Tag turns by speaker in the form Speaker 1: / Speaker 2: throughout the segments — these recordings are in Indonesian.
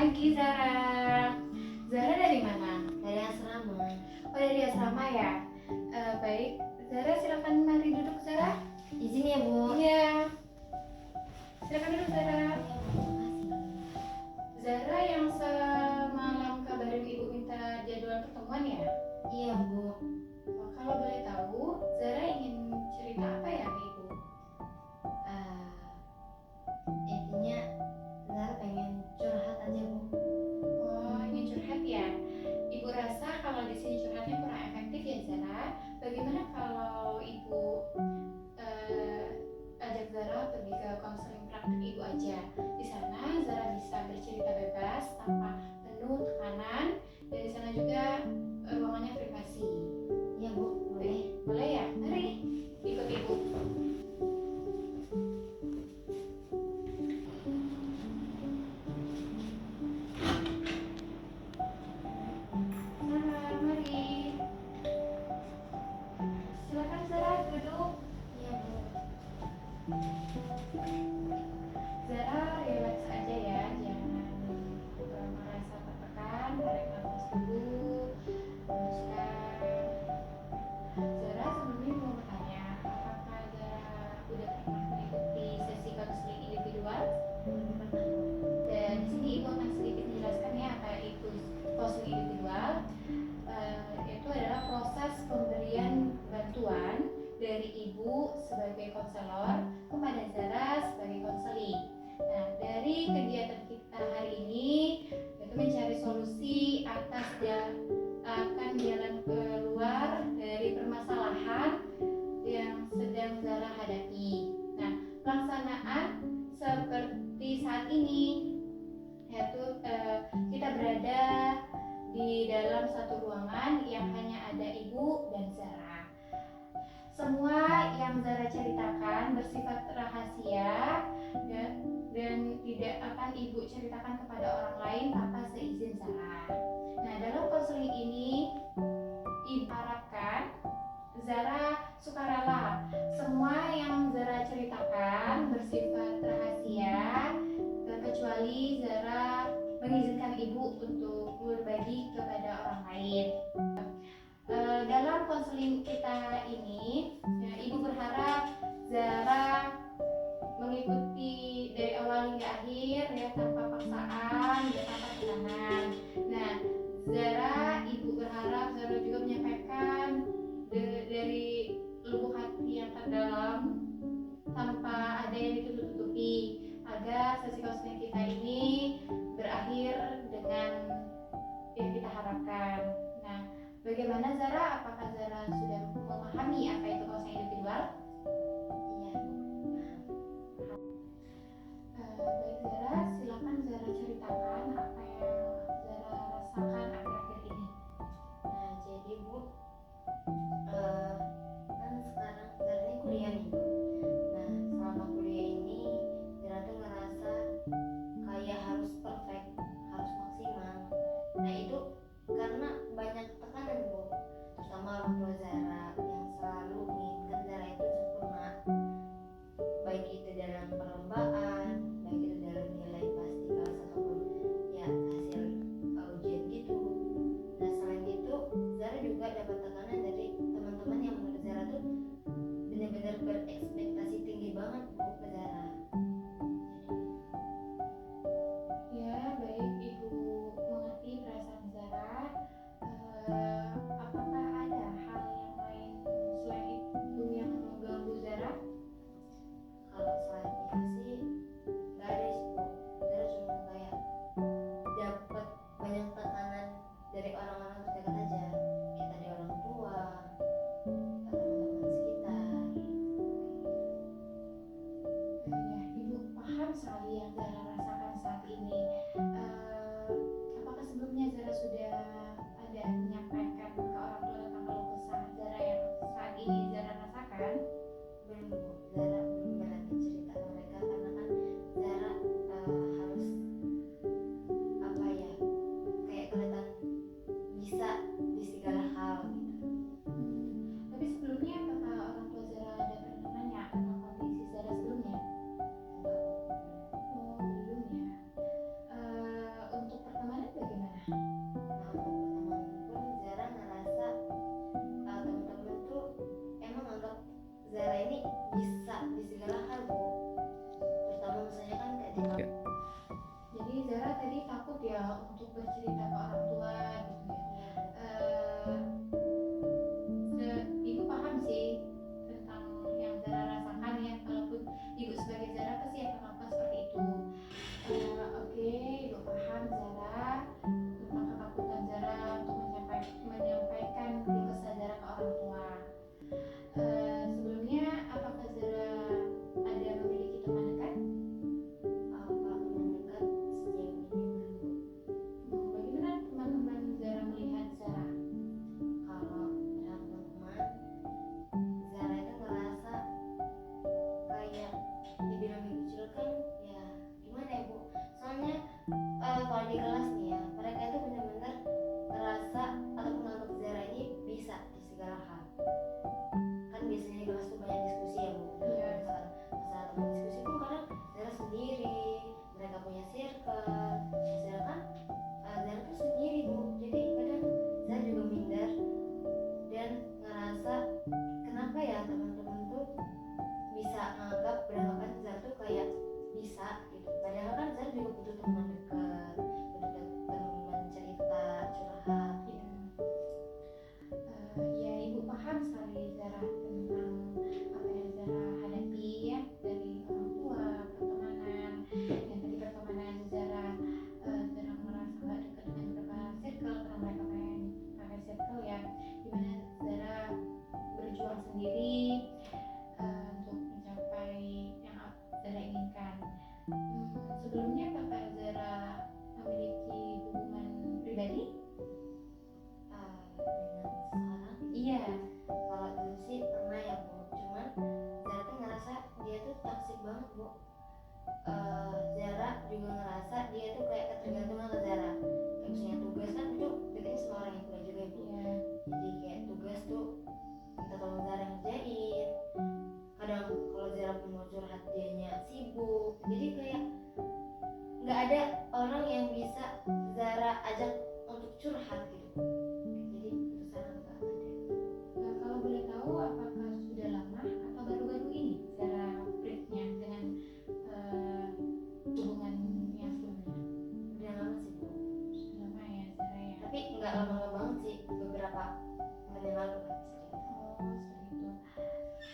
Speaker 1: pagi Zara. Zara dari mana?
Speaker 2: Dari asrama.
Speaker 1: Oh, dari asrama ya. Baik, Zara silakan mari duduk Zara.
Speaker 2: Izin ya Bu.
Speaker 1: Iya, silakan duduk Zara.
Speaker 2: Ya, Bu, makasih.
Speaker 1: Zara yang semalam kabarin ibu minta jadwal pertemuan ya?
Speaker 2: Iya Bu.
Speaker 1: Oh, kalau boleh tahu, Zara ingin cerita apa ya ke ibu?
Speaker 2: Intinya Zara pengen curhat aja Bu.
Speaker 1: Oh, ingin curhat ya? Ibu rasa kalau di sini curhatnya kurang efektif ya Zara. Bagaimana kalau ibu ajak Zara pergi ke konseling praktik ibu aja? Di sana Zara bisa bercerita bebas tanpa penuh tekanan, dan di sana juga ruangannya privasi.
Speaker 2: Iya Bu, boleh.
Speaker 1: Boleh ya? Mari ikut ibu. Zara, mari. Silakan Zara duduk.
Speaker 2: Iya Bu.
Speaker 1: Zara relax aja ya, jangan merasa tertekan, tarik nafas dulu, hembuskan. Zara sebelumnya mau bertanya, apakah Zara udah pernah mengikuti sesi konseling individual?
Speaker 2: Belum pernah Bu.
Speaker 1: Dan di sini ibu akan sedikit menjelaskan ya apa itu konseling individual. Itu adalah proses pemberian bantuan dari ibu sebagai konselor kepada Zara sebagai konseling. Nah, dari kegiatan kita hari ini itu mencari solusi atas akan jalan keluar dari permasalahan yang sedang Zara hadapi. Nah, pelaksanaan seperti saat ini yaitu kita berada di dalam satu ruangan yang hanya ada ibu dan Zara. Semua yang Zara ceritakan bersifat rahasia ya, dan tidak akan ibu ceritakan kepada orang lain tanpa seizin Zara. Nah, dalam konseling ini ibu harapkan Zara sukarela. Semua yang Zara ceritakan bersifat rahasia, kecuali Zara mengizinkan ibu untuk berbagi kepada orang lain. Dalam konseling kita ini, ya, ibu berharap Zara mengikuti dari awal hingga akhir ya, tanpa paksaan dan tanpa tekanan. Nah, ibu berharap Zara juga menyampaikan dari lubuk hati yang terdalam tanpa ada yang ditutup-tutupi, agar sesi konseling kita ini berakhir dengan yang kita harapkan. Nah, bagaimana Zara? Apakah Zara sudah memahami apa itu konseling individual?
Speaker 2: Iya Bu.
Speaker 1: takut ya untuk bercerita ke orang tua gitu ya. Ibu paham sih tentang yang Zara rasakan ya, kalaupun ibu sebagai Zara pasti akan melakukan seperti itu. Oke, ibu paham Zara tentang ketakutan Zara untuk menyampaikan keluh kesah Zara ke orang tua. Sebelumnya apakah Zara ada memiliki teman dekat?
Speaker 2: Kalau teman dekat sejauh ini belum.
Speaker 1: Bagaimana teman-teman Zara melihat Zara?
Speaker 2: Kalau dalam teman, Zara itu ngerasa kayak dibilang dikucilkan, ya gimana ya Bu? Soalnya kalau di kelas nih ya, mereka itu benar-benar ngerasa atau menganggap Zara ini bisa di segala hal. Kan biasanya di kelas tuh banyak diskusi ya Bu.
Speaker 1: Iya.
Speaker 2: Misalkan masalah teman diskusi pun kadang Zara sendiri, mereka punya circle, sedangkan Zara tuh sendiri Bu. Jadi kadang Zara juga minder dan ngerasa kenapa ya teman-teman tuh bisa menganggap beranggapan Zara tuh kayak bisa gitu. Padahal kan Zara juga butuh teman dekat, butuh teman cerita, curhat.
Speaker 1: Ya ibu paham sekali Zara tentang apa yang Zara hadapi ya, dari orang tua, pertemanan, dan tadi pertemanan Zara merasa nggak dekat dengan beberapa circle karena mereka pengen circle ya, dimana Zara berjuang sendiri untuk mencapai yang Zara inginkan. Sebelumnya apakah Zara memiliki hubungan pribadi?
Speaker 2: Dengan seseorang,
Speaker 1: Iya.
Speaker 2: kalau dulu sih pernah ya Bu, cuman Zara tuh ngerasa dia tuh toksik banget Bu. Zara juga ngerasa dia tuh kayak ketergantungan ke Zara. Kayak misalnya tugas kan itu deketnya sama orang yang tua juga ya Bu.
Speaker 1: Iya.
Speaker 2: Jadi kayak tugas tuh minta tolong Zara yang ngerjain. Kadang kalau Zara pun mau curhat dianya sibuk. Jadi kayak nggak ada orang yang bisa Zara ajak untuk curhat gitu. Jadi untuk Zara nggak ada.
Speaker 1: Kalau boleh tahu apakah sudah lama atau baru-baru ini Zara breaknya dengan hubungan yang sebelumnya?
Speaker 2: Udah lama sih Bu.
Speaker 1: Sudah lama ya Zara ya.
Speaker 2: Tapi nggak lama-lama banget sih, beberapa menit lalu kan bisa dibilang.
Speaker 1: Oh seperti itu.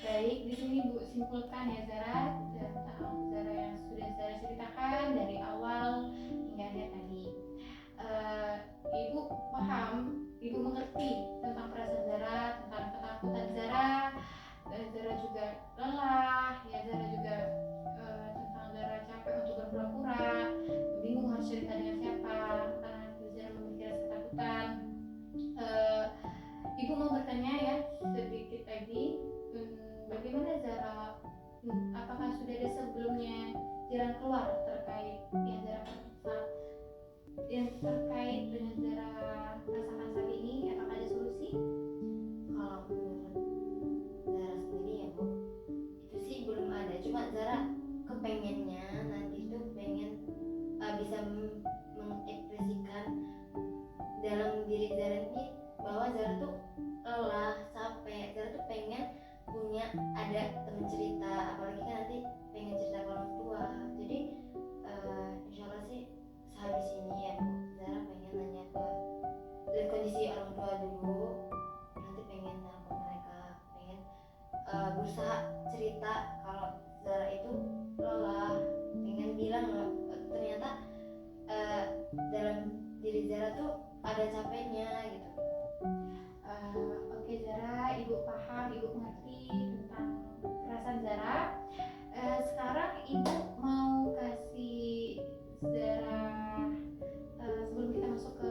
Speaker 1: Baik, di sini Bu simpulkan ya Zara tentang Zara yang sudah Zara ceritakan dari awal hingga akhir tadi. Ibu paham, ibu mengerti tentang perasaan Zara, tentang ketakutan Zara. Zara juga lelah, ya Zara juga tentang Zara capek untuk berpura-pura, bingung harus cerita dengan siapa karena Zara memiliki rasa ketakutan. Ibu mau bertanya ya sedikit lagi, bagaimana Zara, apakah sudah ada sebelumnya jalan keluar terkait yang Zara yang terkait dengan Zara rasakan saat ini? Apakah ada solusi?
Speaker 2: Kalau menurut Zara sendiri ya Bu, itu sih belum ada. Cuma Zara kepengennya nanti tuh pengen bisa mengekspresikan dalam diri Zara ini bahwa Zara tuh lelah, capek. Zara tuh pengen punya ada teman cerita, apalagi kan nanti pengen cerita ke orang tua. Jadi insya Allah sih sehabis ini ya Bu, Zara pengen nanya ke lihat kondisi orang tua dulu, nanti pengen nelfon mereka, pengen berusaha cerita kalau Zara itu lelah, pengen bilang loh ternyata dalam diri Zara tuh ada capeknya gitu.
Speaker 1: Oke Zara, ibu paham, ibu mengerti tentang perasaan Zara. Sekarang ibu mau kasih Zara, sebelum kita masuk ke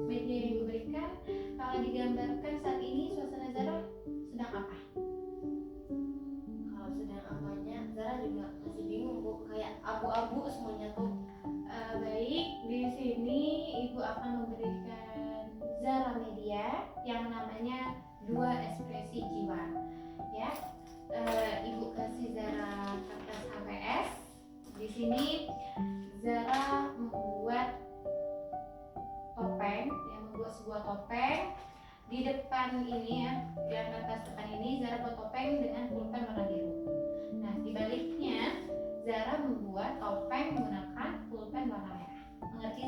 Speaker 1: media yang ibu berikan, kalau digambarkan saat ini suasana Zara sedang apa?
Speaker 2: Kalau sedang apanya Zara juga masih bingung Bu, kayak abu-abu semuanya tuh.
Speaker 1: Baik, di sini ibu akan memberikan Zara media yang namanya Dua Ekspresi Jiwa. Ya, ibu kasih Zara kertas HVS. Di sini Zara membuat topeng, membuat sebuah topeng. Di depan ini ya, di atas depan ini Zara buat topeng dengan pulpen warna biru. Nah, di baliknya Zara membuat topeng menggunakan pulpen warna merah. Mengerti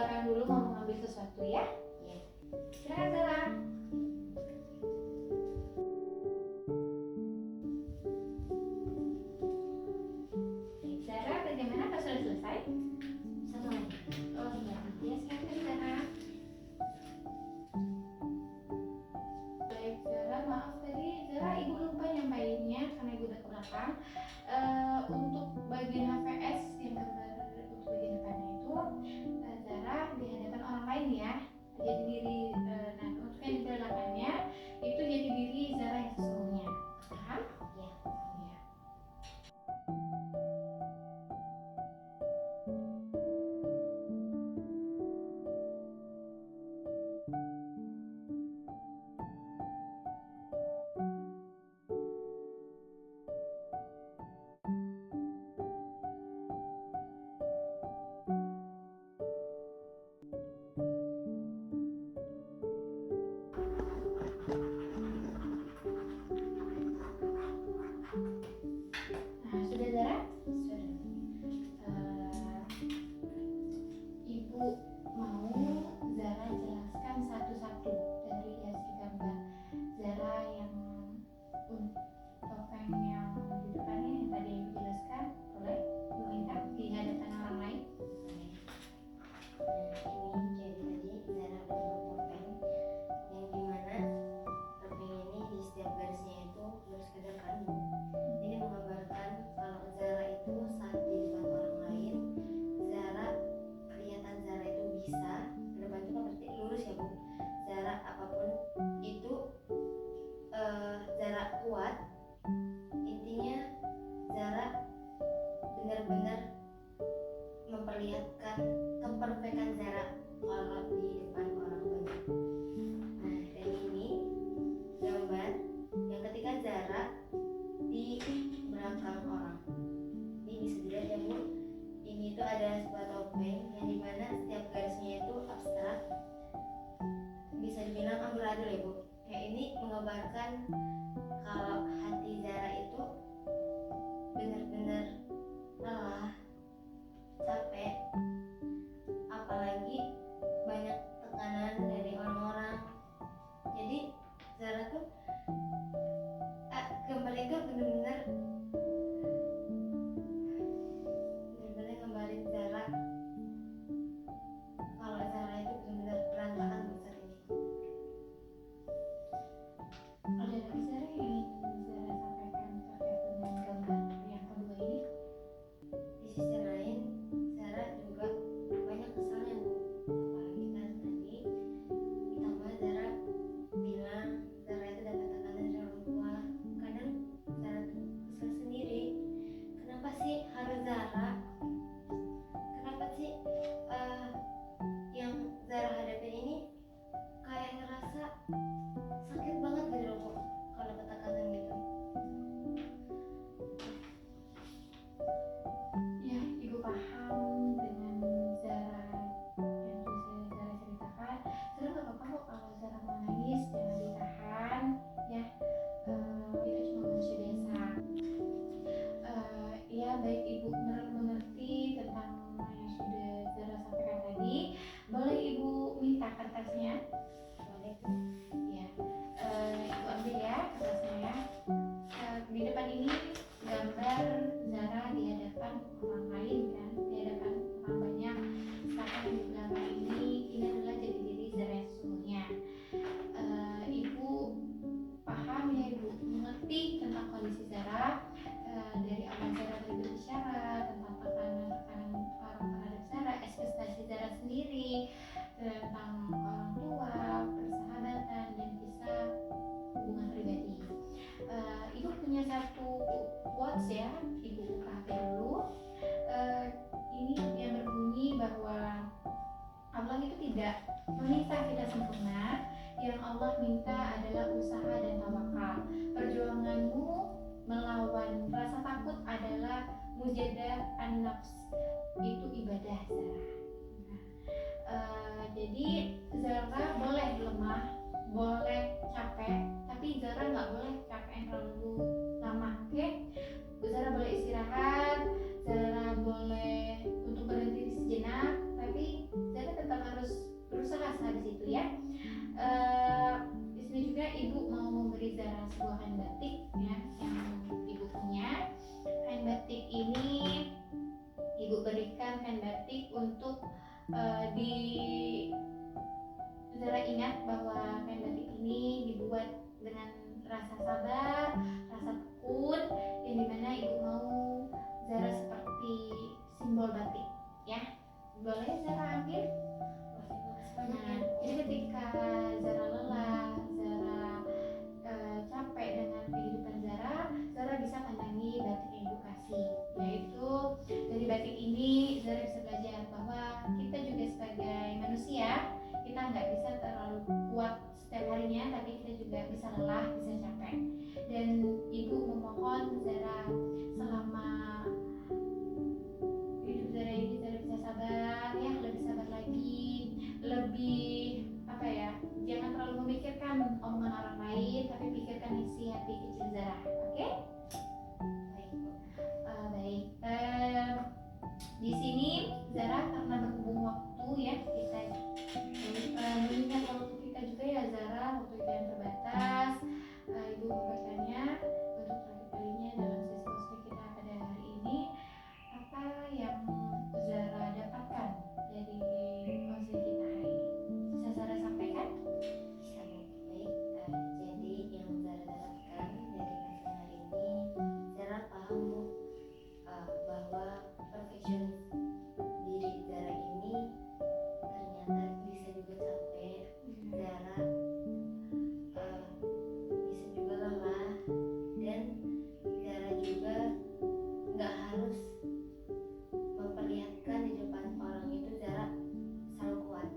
Speaker 1: belakang dulu mau mengambil sesuatu ya.
Speaker 2: Iya.
Speaker 1: Silakan Zara. Zara, bagaimana? Apa sudah selesai?
Speaker 2: Satu lagi.
Speaker 1: Oh iya, ya silakan Zara. Baik Zara, maaf tadi Zara ibu lupa nyampaiinnya karena ibu udah ke belakang. Untuk bagian HVS yang gambar untuk bagian depannya itu, Zara di hadapan orang lain ya. Jadi diri, nah untuk yang di belakangnya itu jadi diri Zara yang sesungguhnya. Paham?
Speaker 2: Iya.
Speaker 1: Iya. Nah, sudah Zara?
Speaker 2: Sudah.
Speaker 1: Ibu mau Zara jelaskan satu-satu dari hasil gambar Zara yang topeng yang di depannya yang tadi ibu jelaskan. Boleh ibu minta di hadapan orang lain?
Speaker 2: Ini jadi tadi Zara membuat topeng yang dimana topeng ini di setiap garisnya itu lurus ke depan. Ini menggambarkan kalau Zara itu saat di depan orang lain, Zara kelihatan Zara itu bisa ke depan itu kan berarti lurus ya Bu. Zara apapun itu Zara kuat. Intinya Zara benar-benar memperlihatkan keperfekan Zara kalau di depan orang banyak. Nah, dan ini gambar yang ketika Zara di belakang orang. Ini bisa dilihat ya Bu. Ini itu ada sebuah topeng yang dimana setiap garisnya itu abstrak. Bisa dibilang amburadul ya Bu. Kayak ini menggambarkan kalau hati Zara itu benar-benar lelah, capek, apalagi banyak tekanan dari orang-orang. Jadi Zara tuh gambar itu benar-benar gambarin Zara kalau Zara itu benar-benar berantakan Bu saat ini.
Speaker 1: Ada lagi Zara yang ingin Zara sampaikan terkait dengan gambar yang kedua ini?
Speaker 2: Di sisi lain Zara juga banyak kesalnya Bu, apalagi kan tadi ditambah Zara bilang Zara itu dapat tekanan dari orang tua. Kadang Zara tuh kesal sendiri, kenapa sih harus Zara, kenapa sih yang Zara hadapin ini kayak ngerasa sakit banget gitu loh Bu, kalau ketekanan gitu.
Speaker 1: Ya, ibu paham dengan Zara yang sudah Zara ceritakan. Zara nggak apa-apa kok kalau Zara mau nangis, jangan ditahan ya. Kita cuma manusia biasa. Ya baik ibu mengerti tentang yang sudah Zara sampaikan tadi. Boleh ibu minta kertasnya?
Speaker 2: Boleh
Speaker 1: Ya, ibu ambil ya kertasnya ya. Di depan ini gambar Zara di hadapan orang lain kan, di hadapan orang banyak. Sedangkan yang di belakang ini adalah jati diri Zara yang sesungguhnya. Ibu paham ya, ibu mengerti tentang kondisi Zara. Dari awal Zara tadi berbicara tentang tekanan orang terhadap Zara, ekspektasi Zara sendiri, tentang orang tua, persahabatan, dan kisah hubungan pribadi. Ibu punya satu quotes ya, ibu buka HP dulu. Ini yang berbunyi bahwa Allah itu tidak meminta kita sempurna, yang Allah minta adalah usaha dan tawakal. Perjuanganmu melawan rasa takut adalah mujadah an-nafs, itu ibadah Zara. Jadi Zara boleh lemah, boleh capek, tapi Zara nggak boleh capek yang terlalu lama, oke? Zara boleh istirahat, Zara boleh untuk berhenti sejenak, tapi Zara tetap rasa sabar, rasa tekun, yang dimana ibu mau Zara seperti simbol batik, ya. Boleh Zara ambil? Nah, jadi ketika Zara lelah, Zara capek dengan kehidupan Zara, Zara bisa pandangi batik yang ibu kasih, yaitu dari batik ini Zara bisa belajar bahwa kita juga sebagai manusia, kita nggak bisa terlalu kuat setiap harinya, tapi kita juga bisa lelah, bisa capek. Dan ibu memohon Zara selama hidup Zara ini Zara bisa sabar, ya, lebih sabar lagi, lebih apa ya, jangan terlalu memikirkan omongan orang lain, tapi pikirkan isi hati kecil Zara. Oke?
Speaker 2: Baik Bu.
Speaker 1: Baik. Di sini Zara karena berhubung waktu, ya, kita mengingat waktu kita juga, ya Zara, waktu kita yang terbatas. Ibu mau bertanya untuk terakhir kalinya dalam sesi konseling kita pada hari ini, apa yang Zara dapatkan dari konseling kita hari ini? Bisa Zara sampaikan?
Speaker 2: Bisa Bu. Baik, jadi yang Zara dapatkan dari kajian hari ini, Zara paham Bu, bahwa perfeksionis diri Zara ini ternyata bisa juga capek. Zara bisa juga lelah, dan Zara juga nggak harus memperlihatkan di depan orang itu Zara selalu kuat.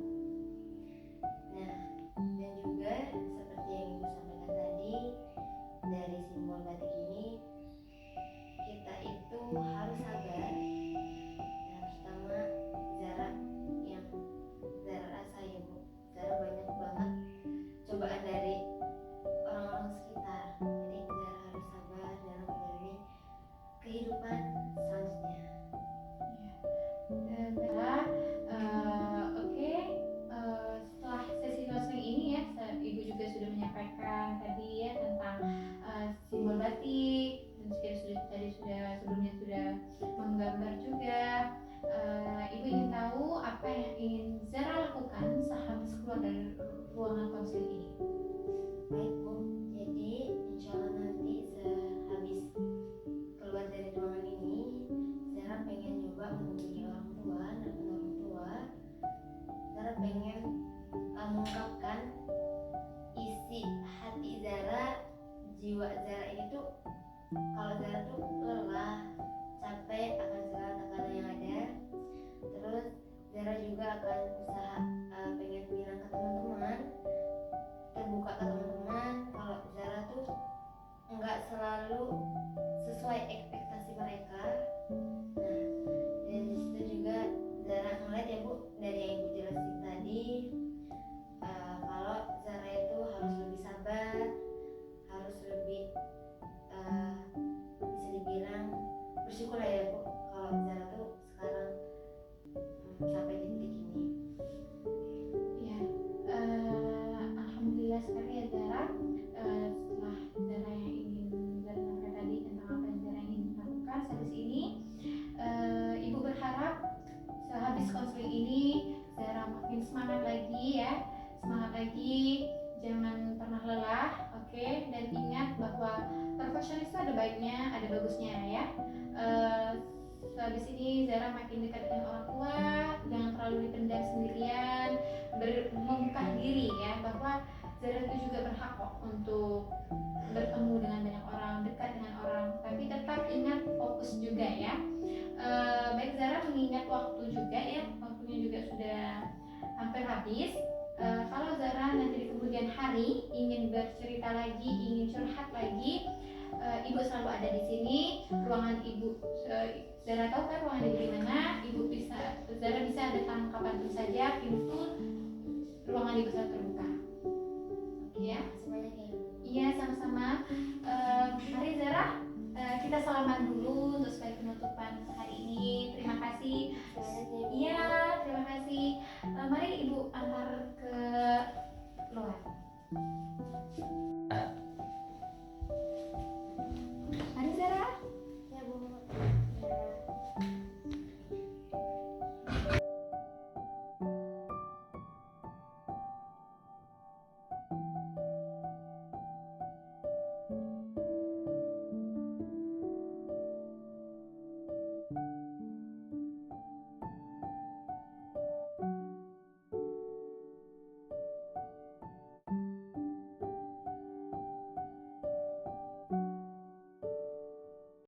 Speaker 2: Nah, dan juga seperti yang Ibu sampaikan tadi, dari simbol batik ini kita itu harus sabar. Nah, pertama Zara yang Zara rasa, ya Bu, Zara banyak banget cobaan dari orang-orang sekitar. Jadi Zara harus sabar dalam menjalani kehidupan selanjutnya.
Speaker 1: Zara, oke. Setelah sesi konseling ini, ya, Ibu juga sudah menyampaikan tadi, ya, tentang simbol batik, dan tadi sebelumnya sudah menggambar juga. Ibu ingin tahu apa yang ingin Zara lakukan sehabis keluar dari ruangan konseling ini.
Speaker 2: Baik Bu, jadi insya Allah nanti sehabis keluar dari ruangan ini, Zara pengen nyoba menghubungi orang tua, nelfon orang tua. Zara pengen mengungkapkan isi hati Zara, jiwa Zara ini tuh, kalau Zara tuh lelah, capek akan segala tekanan yang ada. Terus Zara juga akan usaha pengen bilang ke teman-teman, terbuka ke teman-teman, kalau Zara tuh nggak selalu sesuai ekspektasi mereka. Nah, dari situ juga Zara ngeliat, ya Bu, dari yang Ibu jelasin tadi, kalau Zara itu harus lebih sabar, harus lebih bisa dibilang bersyukur lah, ya Bu, kalau Zara tuh sekarang sampai di titik ini.
Speaker 1: Ya, alhamdulillah sekali, ya Zara. Setelah Zara yang ingin Zara sampaikan tadi tentang apa yang Zara ingin lakukan habis ini, Ibu berharap sehabis konseling ini Zara makin semangat lagi, ya, semangat lagi, jangan pernah lelah, oke? Dan ingat bahwa perfeksionis itu ada baiknya, ada bagusnya, ya. Habis ini Zara makin dekat dengan orang tua, jangan terlalu dipendam sendirian, membuka diri, ya, bahwa Zara itu juga berhak kok untuk bertemu dengan banyak orang, dekat dengan orang, tapi tetap ingat fokus juga, ya. Baik Zara, mengingat waktu juga, ya, waktunya juga sudah hampir habis. Kalau Zara nanti di kemudian hari ingin bercerita lagi, ingin curhat lagi, Ibu selalu ada di sini. Ruangan Ibu, Zara tahu kan ruangan Ibu di mana. Zara bisa datang kapanpun saja, pintu ruangan Ibu selalu terbuka. Oke, ya.
Speaker 2: Semuanya kayak
Speaker 1: Iya, sama-sama. Hari